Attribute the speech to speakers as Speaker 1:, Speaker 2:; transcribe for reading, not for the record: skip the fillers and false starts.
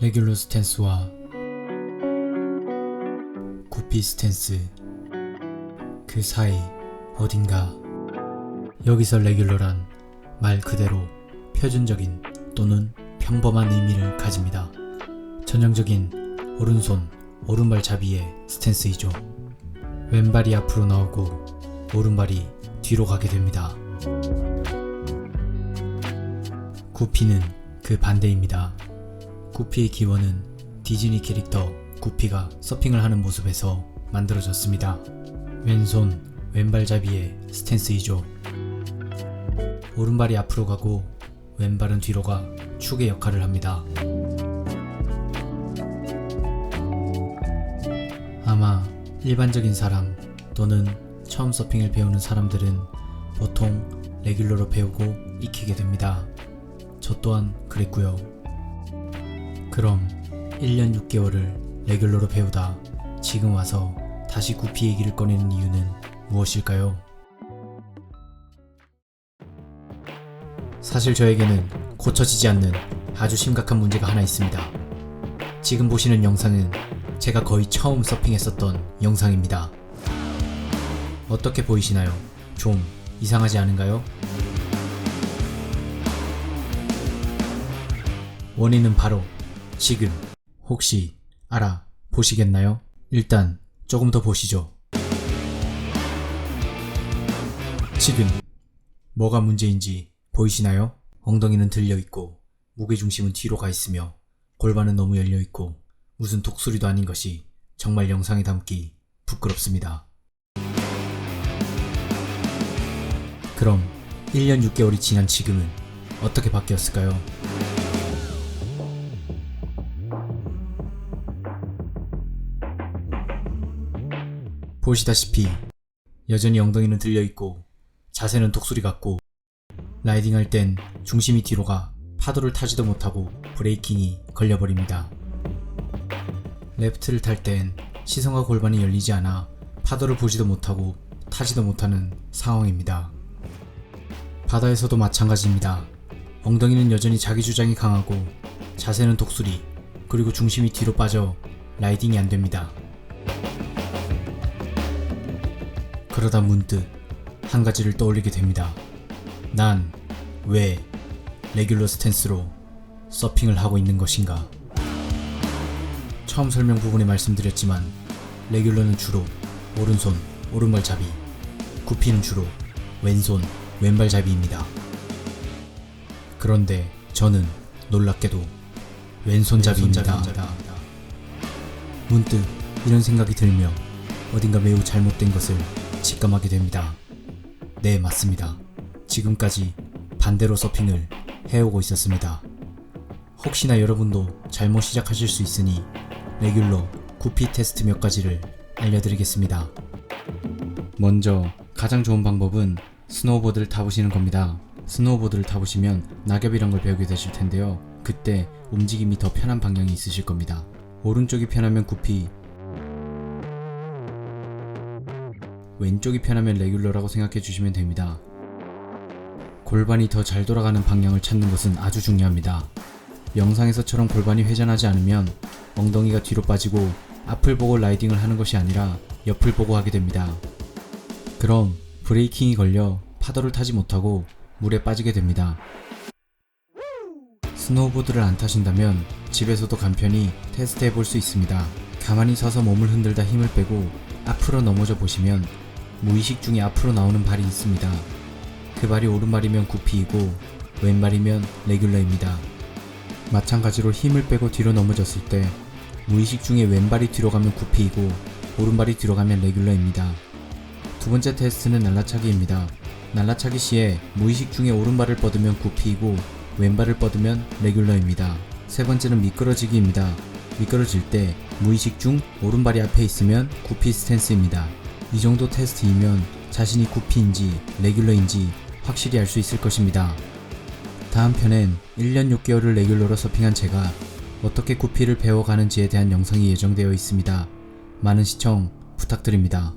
Speaker 1: 레귤러 스탠스와 구피 스탠스, 그 사이 어딘가. 여기서 레귤러란 말 그대로 표준적인 또는 평범한 의미를 가집니다. 전형적인 오른손, 오른발 잡이의 스탠스이죠. 왼발이 앞으로 나오고 오른발이 뒤로 가게 됩니다. 구피는 그 반대입니다. 구피의 기원은 디즈니 캐릭터 구피가 서핑을 하는 모습에서 만들어졌습니다. 왼손, 왼발잡이의 스탠스이죠. 오른발이 앞으로 가고 왼발은 뒤로 가 축의 역할을 합니다. 아마 일반적인 사람 또는 처음 서핑을 배우는 사람들은 보통 레귤러로 배우고 익히게 됩니다. 저 또한 그랬고요. 그럼 1년 6개월을 레귤러로 배우다 지금 와서 다시 구피 얘기를 꺼내는 이유는 무엇일까요? 사실 저에게는 고쳐지지 않는 아주 심각한 문제가 하나 있습니다. 지금 보시는 영상은 제가 거의 처음 서핑했었던 영상입니다. 어떻게 보이시나요? 좀 이상하지 않은가요? 원인은 바로 지금. 혹시 알아보시겠나요? 일단 조금 더 보시죠. 지금 뭐가 문제인지 보이시나요? 엉덩이는 들려있고 무게중심은 뒤로 가 있으며 골반은 너무 열려있고 무슨 독수리도 아닌 것이 정말 영상에 담기 부끄럽습니다. 그럼 1년 6개월이 지난 지금은 어떻게 바뀌었을까요? 보시다시피 여전히 엉덩이는 들려있고 자세는 독수리 같고 라이딩할 땐 중심이 뒤로 가 파도를 타지도 못하고 브레이킹이 걸려버립니다. 레프트를 탈 땐 시선과 골반이 열리지 않아 파도를 보지도 못하고 타지도 못하는 상황입니다. 바다에서도 마찬가지입니다. 엉덩이는 여전히 자기 주장이 강하고 자세는 독수리, 그리고 중심이 뒤로 빠져 라이딩이 안 됩니다. 그러다 문득 한 가지를 떠올리게 됩니다. 난 왜 레귤러 스탠스로 서핑을 하고 있는 것인가? 처음 설명 부분에 말씀드렸지만 레귤러는 주로 오른손, 오른발잡이, 구피는 주로 왼손, 왼발잡이입니다. 그런데 저는 놀랍게도 왼손잡이입니다. 문득 이런 생각이 들며 어딘가 매우 잘못된 것을 직감하게 됩니다. 네, 맞습니다. 지금까지 반대로 서핑을 해오고 있었습니다. 혹시나 여러분도 잘못 시작하실 수 있으니 레귤러, 구피 테스트 몇 가지를 알려드리겠습니다. 먼저 가장 좋은 방법은 스노우보드를 타보시는 겁니다. 스노우보드를 타보시면 낙엽이란 걸 배우게 되실 텐데요. 그때 움직임이 더 편한 방향이 있으실 겁니다. 오른쪽이 편하면 구피, 왼쪽이 편하면 레귤러라고 생각해 주시면 됩니다. 골반이 더 잘 돌아가는 방향을 찾는 것은 아주 중요합니다. 영상에서처럼 골반이 회전하지 않으면 엉덩이가 뒤로 빠지고 앞을 보고 라이딩을 하는 것이 아니라 옆을 보고 하게 됩니다. 그럼 브레이킹이 걸려 파도를 타지 못하고 물에 빠지게 됩니다. 스노우보드를 안 타신다면 집에서도 간편히 테스트 해볼 수 있습니다. 가만히 서서 몸을 흔들다 힘을 빼고 앞으로 넘어져 보시면 무의식 중에 앞으로 나오는 발이 있습니다. 그 발이 오른발이면 구피이고 왼발이면 레귤러입니다. 마찬가지로 힘을 빼고 뒤로 넘어졌을 때 무의식 중에 왼발이 뒤로 가면 구피이고 오른발이 뒤로 가면 레귤러입니다. 두 번째 테스트는 날라차기입니다. 날라차기 시에 무의식 중에 오른발을 뻗으면 구피이고 왼발을 뻗으면 레귤러입니다. 세 번째는 미끄러지기입니다. 미끄러질 때 무의식 중 오른발이 앞에 있으면 구피 스탠스입니다. 이 정도 테스트이면 자신이 구피인지 레귤러인지 확실히 알 수 있을 것입니다. 다음 편엔 1년 6개월을 레귤러로 서핑한 제가 어떻게 구피를 배워가는지에 대한 영상이 예정되어 있습니다. 많은 시청 부탁드립니다.